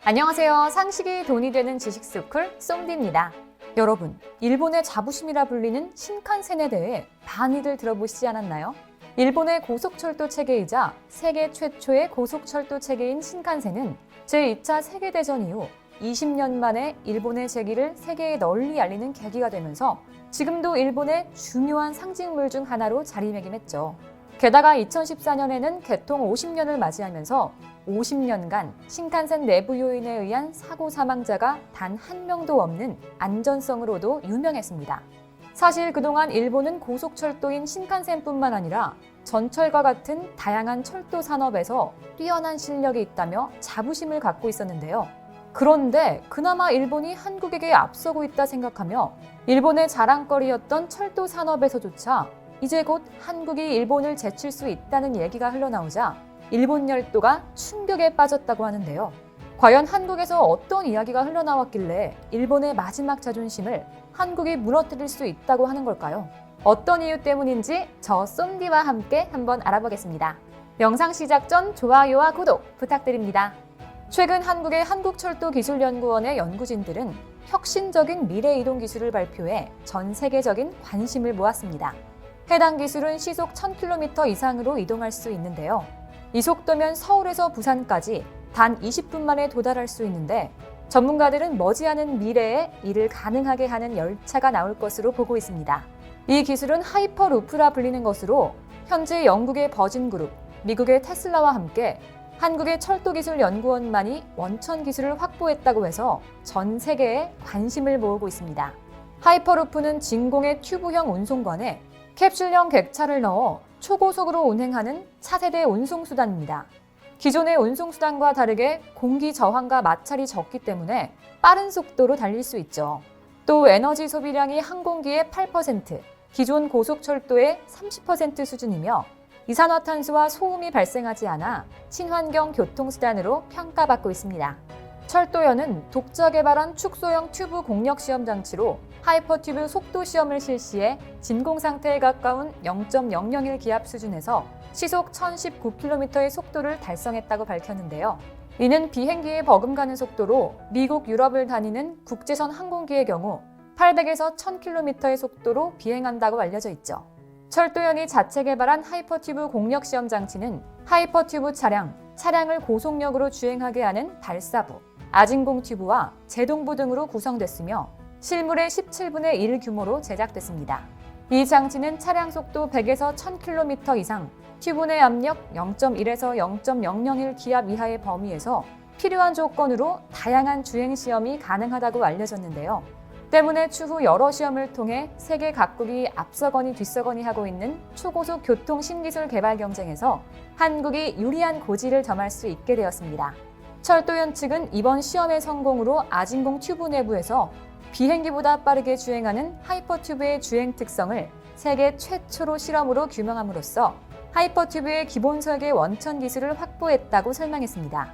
안녕하세요. 상식이 돈이 되는 지식스쿨 쏨디입니다. 여러분, 일본의 자부심이라 불리는 신칸센에 대해 많이들 들어보시지 않았나요? 일본의 고속철도 체계이자 세계 최초의 고속철도 체계인 신칸센은 제2차 세계대전 이후 20년 만에 일본의 재기를 세계에 널리 알리는 계기가 되면서 지금도 일본의 중요한 상징물 중 하나로 자리매김했죠. 게다가 2014년에는 개통 50년을 맞이하면서 50년간 신칸센 내부 요인에 의한 사고 사망자가 단 한 명도 없는 안전성으로도 유명했습니다. 사실 그동안 일본은 고속철도인 신칸센뿐만 아니라 전철과 같은 다양한 철도 산업에서 뛰어난 실력이 있다며 자부심을 갖고 있었는데요. 그런데 그나마 일본이 한국에게 앞서고 있다 생각하며 일본의 자랑거리였던 철도 산업에서조차 이제 곧 한국이 일본을 제칠 수 있다는 얘기가 흘러나오자 일본 열도가 충격에 빠졌다고 하는데요. 과연 한국에서 어떤 이야기가 흘러나왔길래 일본의 마지막 자존심을 한국이 무너뜨릴 수 있다고 하는 걸까요? 어떤 이유 때문인지 저 쏨디와 함께 한번 알아보겠습니다. 영상 시작 전 좋아요와 구독 부탁드립니다. 최근 한국의 한국철도기술연구원의 연구진들은 혁신적인 미래 이동 기술을 발표해 전 세계적인 관심을 모았습니다. 해당 기술은 시속 1000km 이상으로 이동할 수 있는데요. 이 속도면 서울에서 부산까지 단 20분 만에 도달할 수 있는데 전문가들은 머지않은 미래에 이를 가능하게 하는 열차가 나올 것으로 보고 있습니다. 이 기술은 하이퍼루프라 불리는 것으로 현재 영국의 버진그룹, 미국의 테슬라와 함께 한국의 철도기술연구원만이 원천 기술을 확보했다고 해서 전 세계에 관심을 모으고 있습니다. 하이퍼루프는 진공의 튜브형 운송관에 캡슐형 객차를 넣어 초고속으로 운행하는 차세대 운송수단입니다. 기존의 운송수단과 다르게 공기 저항과 마찰이 적기 때문에 빠른 속도로 달릴 수 있죠. 또 에너지 소비량이 항공기의 8%, 기존 고속철도의 30% 수준이며 이산화탄소와 소음이 발생하지 않아 친환경 교통수단으로 평가받고 있습니다. 철도연은 독자 개발한 축소형 튜브 공력 시험 장치로 하이퍼튜브 속도 시험을 실시해 진공 상태에 가까운 0.001 기압 수준에서 시속 1019km의 속도를 달성했다고 밝혔는데요. 이는 비행기에 버금가는 속도로 미국, 유럽을 다니는 국제선 항공기의 경우 800에서 1000km의 속도로 비행한다고 알려져 있죠. 철도연이 자체 개발한 하이퍼튜브 공력 시험 장치는 하이퍼튜브 차량을 고속력으로 주행하게 하는 발사부, 아진공 튜브와 제동부 등으로 구성됐으며 실물의 17분의 1 규모로 제작됐습니다. 이 장치는 차량 속도 100에서 1000km 이상, 튜브 내 압력 0.1에서 0.001 기압 이하의 범위에서 필요한 조건으로 다양한 주행 시험이 가능하다고 알려졌는데요. 때문에 추후 여러 시험을 통해 세계 각국이 앞서거니 뒤서거니 하고 있는 초고속 교통 신기술 개발 경쟁에서 한국이 유리한 고지를 점할 수 있게 되었습니다. 철도연 측은 이번 시험의 성공으로 아진공 튜브 내부에서 비행기보다 빠르게 주행하는 하이퍼튜브의 주행 특성을 세계 최초로 실험으로 규명함으로써 하이퍼튜브의 기본 설계 원천 기술을 확보했다고 설명했습니다.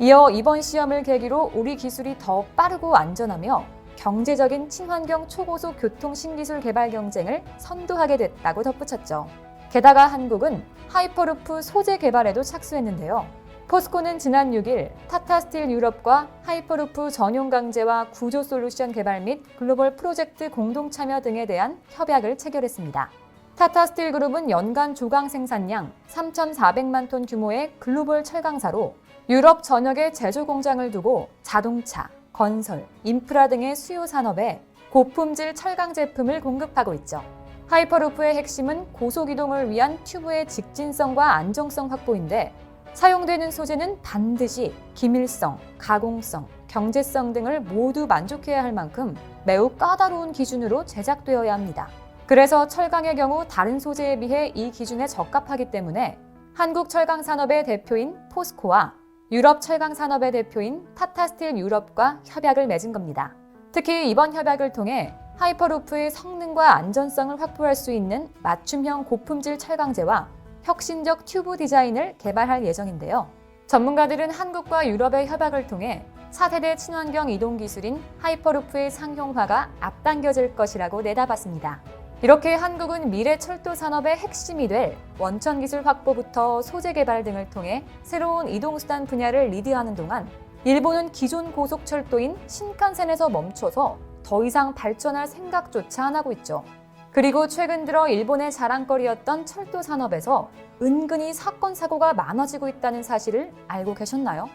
이어 이번 시험을 계기로 우리 기술이 더 빠르고 안전하며 경제적인 친환경 초고속 교통 신기술 개발 경쟁을 선도하게 됐다고 덧붙였죠. 게다가 한국은 하이퍼루프 소재 개발에도 착수했는데요. 포스코는 지난 6일 타타스틸 유럽과 하이퍼루프 전용 강제와 구조 솔루션 개발 및 글로벌 프로젝트 공동 참여 등에 대한 협약을 체결했습니다. 타타스틸 그룹은 연간 조강 생산량 3,400만 톤 규모의 글로벌 철강사로 유럽 전역에 제조 공장을 두고 자동차, 건설, 인프라 등의 수요 산업에 고품질 철강 제품을 공급하고 있죠. 하이퍼루프의 핵심은 고속 이동을 위한 튜브의 직진성과 안정성 확보인데 사용되는 소재는 반드시 기밀성, 가공성, 경제성 등을 모두 만족해야 할 만큼 매우 까다로운 기준으로 제작되어야 합니다. 그래서 철강의 경우 다른 소재에 비해 이 기준에 적합하기 때문에 한국 철강 산업의 대표인 포스코와 유럽 철강 산업의 대표인 타타스틸 유럽과 협약을 맺은 겁니다. 특히 이번 협약을 통해 하이퍼루프의 성능과 안전성을 확보할 수 있는 맞춤형 고품질 철강제와 혁신적 튜브 디자인을 개발할 예정인데요. 전문가들은 한국과 유럽의 협약을 통해 4세대 친환경 이동 기술인 하이퍼루프의 상용화가 앞당겨질 것이라고 내다봤습니다. 이렇게 한국은 미래 철도 산업의 핵심이 될 원천 기술 확보부터 소재 개발 등을 통해 새로운 이동수단 분야를 리드하는 동안 일본은 기존 고속철도인 신칸센에서 멈춰서 더 이상 발전할 생각조차 안 하고 있죠. 그리고 최근 들어 일본의 자랑거리였던 철도 산업에서 은근히 사건 사고가 많아지고 있다는 사실을 알고 계셨나요?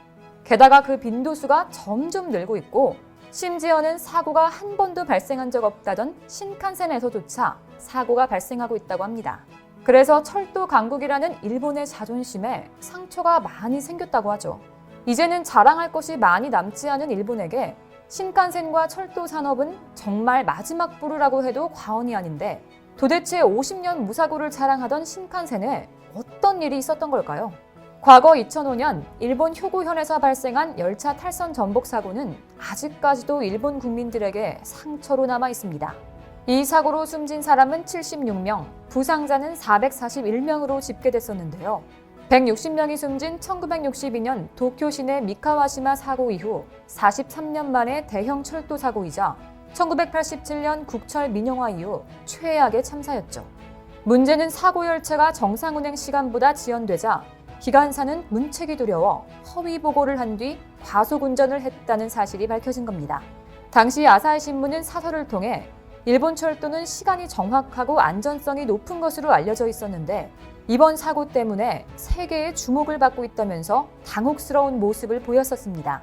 게다가 그 빈도수가 점점 늘고 있고 심지어는 사고가 한 번도 발생한 적 없다던 신칸센에서조차 사고가 발생하고 있다고 합니다. 그래서 철도 강국이라는 일본의 자존심에 상처가 많이 생겼다고 하죠. 이제는 자랑할 것이 많이 남지 않은 일본에게 신칸센과 철도 산업은 정말 마지막 부르라고 해도 과언이 아닌데 도대체 50년 무사고를 자랑하던 신칸센에 어떤 일이 있었던 걸까요? 과거 2005년 일본 효고현에서 발생한 열차 탈선 전복 사고는 아직까지도 일본 국민들에게 상처로 남아 있습니다. 이 사고로 숨진 사람은 76명, 부상자는 441명으로 집계됐었는데요. 160명이 숨진 1962년 도쿄 시내 미카와시마 사고 이후 43년 만에 대형 철도 사고이자 1987년 국철 민영화 이후 최악의 참사였죠. 문제는 사고 열차가 정상 운행 시간보다 지연되자 기관사는 문책이 두려워 허위 보고를 한 뒤 과속 운전을 했다는 사실이 밝혀진 겁니다. 당시 아사히 신문은 사설을 통해 일본 철도는 시간이 정확하고 안전성이 높은 것으로 알려져 있었는데 이번 사고 때문에 세계의 주목을 받고 있다면서 당혹스러운 모습을 보였었습니다.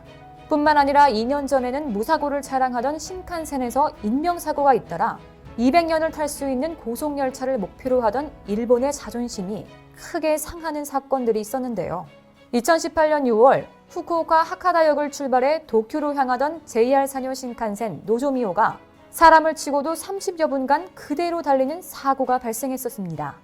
뿐만 아니라 2년 전에는 무사고를 자랑하던 신칸센에서 인명사고가 잇따라 200년을 탈 수 있는 고속열차를 목표로 하던 일본의 자존심이 크게 상하는 사건들이 있었는데요. 2018년 6월 후쿠오카 하카다역을 출발해 도쿄로 향하던 JR 산요 신칸센 노조미호가 사람을 치고도 30여 분간 그대로 달리는 사고가 발생했었습니다.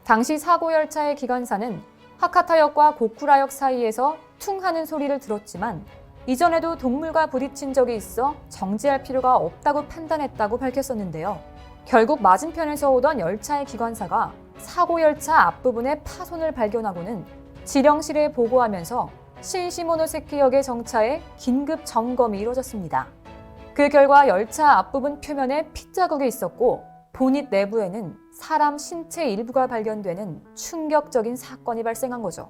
당시 사고 열차의 기관사는 하카타역과 고쿠라역 사이에서 퉁 하는 소리를 들었지만 이전에도 동물과 부딪힌 적이 있어 정지할 필요가 없다고 판단했다고 밝혔었는데요. 결국 맞은편에서 오던 열차의 기관사가 사고 열차 앞부분에 파손을 발견하고는 지령실에 보고하면서 신시모노세키역의 정차에 긴급 점검이 이루어졌습니다. 그 결과 열차 앞부분 표면에 핏자국이 있었고 보닛 내부에는 사람 신체 일부가 발견되는 충격적인 사건이 발생한 거죠.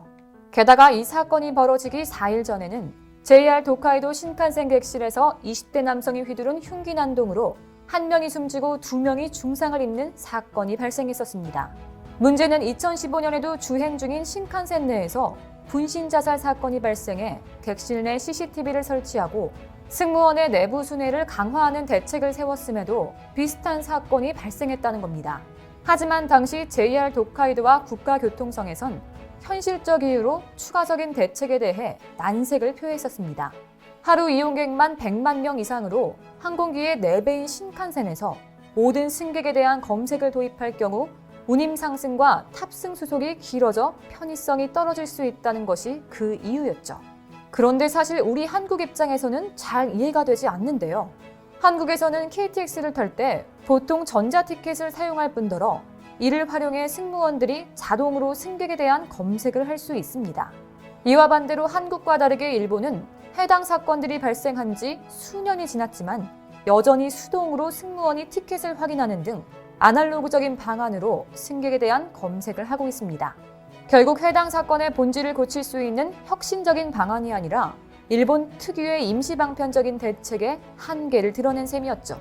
게다가 이 사건이 벌어지기 4일 전에는 JR 도카이도 신칸센 객실에서 20대 남성이 휘두른 흉기 난동으로 1명이 숨지고 2명이 중상을 입는 사건이 발생했었습니다. 문제는 2015년에도 주행 중인 신칸센 내에서 분신 자살 사건이 발생해 객실 내 CCTV를 설치하고 승무원의 내부 순회를 강화하는 대책을 세웠음에도 비슷한 사건이 발생했다는 겁니다. 하지만 당시 JR 도카이도와 국가교통성에선 현실적 이유로 추가적인 대책에 대해 난색을 표했었습니다. 하루 이용객만 100만 명 이상으로 항공기의 4배인 신칸센에서 모든 승객에 대한 검색을 도입할 경우 운임 상승과 탑승 수속이 길어져 편의성이 떨어질 수 있다는 것이 그 이유였죠. 그런데 사실 우리 한국 입장에서는 잘 이해가 되지 않는데요. 한국에서는 KTX를 탈 때 보통 전자티켓을 사용할 뿐더러 이를 활용해 승무원들이 자동으로 승객에 대한 검색을 할 수 있습니다. 이와 반대로 한국과 다르게 일본은 해당 사건들이 발생한 지 수년이 지났지만 여전히 수동으로 승무원이 티켓을 확인하는 등 아날로그적인 방안으로 승객에 대한 검색을 하고 있습니다. 결국 해당 사건의 본질을 고칠 수 있는 혁신적인 방안이 아니라 일본 특유의 임시방편적인 대책의 한계를 드러낸 셈이었죠.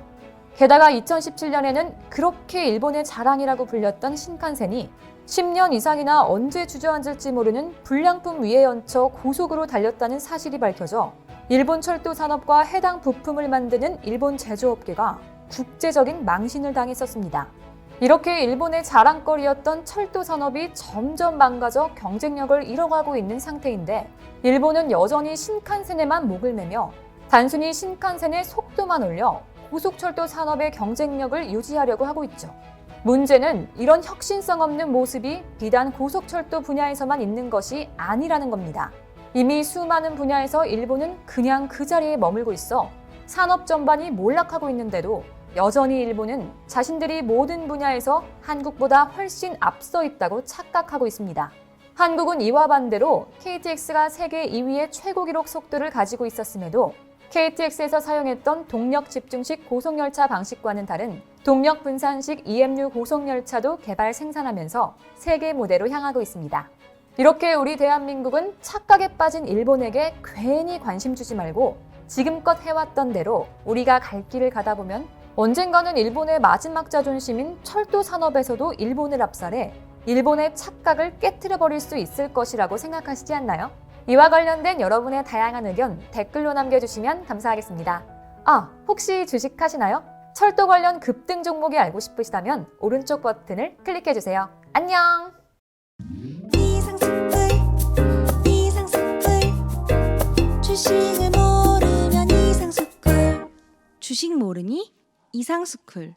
게다가 2017년에는 그렇게 일본의 자랑이라고 불렸던 신칸센이 10년 이상이나 언제 주저앉을지 모르는 불량품 위에 얹혀 고속으로 달렸다는 사실이 밝혀져 일본 철도 산업과 해당 부품을 만드는 일본 제조업계가 국제적인 망신을 당했었습니다. 이렇게 일본의 자랑거리였던 철도 산업이 점점 망가져 경쟁력을 잃어가고 있는 상태인데 일본은 여전히 신칸센에만 목을 매며 단순히 신칸센의 속도만 올려 고속철도 산업의 경쟁력을 유지하려고 하고 있죠. 문제는 이런 혁신성 없는 모습이 비단 고속철도 분야에서만 있는 것이 아니라는 겁니다. 이미 수많은 분야에서 일본은 그냥 그 자리에 머물고 있어 산업 전반이 몰락하고 있는데도 여전히 일본은 자신들이 모든 분야에서 한국보다 훨씬 앞서 있다고 착각하고 있습니다. 한국은 이와 반대로 KTX가 세계 2위의 최고 기록 속도를 가지고 있었음에도 KTX에서 사용했던 동력 집중식 고속열차 방식과는 다른 동력 분산식 EMU 고속열차도 개발 생산하면서 세계 무대로 향하고 있습니다. 이렇게 우리 대한민국은 착각에 빠진 일본에게 괜히 관심 주지 말고 지금껏 해왔던 대로 우리가 갈 길을 가다 보면 언젠가는 일본의 마지막 자존심인 철도 산업에서도 일본을 압살해 일본의 착각을 깨트려버릴 수 있을 것이라고 생각하시지 않나요? 이와 관련된 여러분의 다양한 의견 댓글로 남겨주시면 감사하겠습니다. 혹시 주식하시나요? 철도 관련 급등 종목이 알고 싶으시다면 오른쪽 버튼을 클릭해주세요. 안녕! 주식을 모르면 이상스쿨. 주식 모르니? 이상스쿨.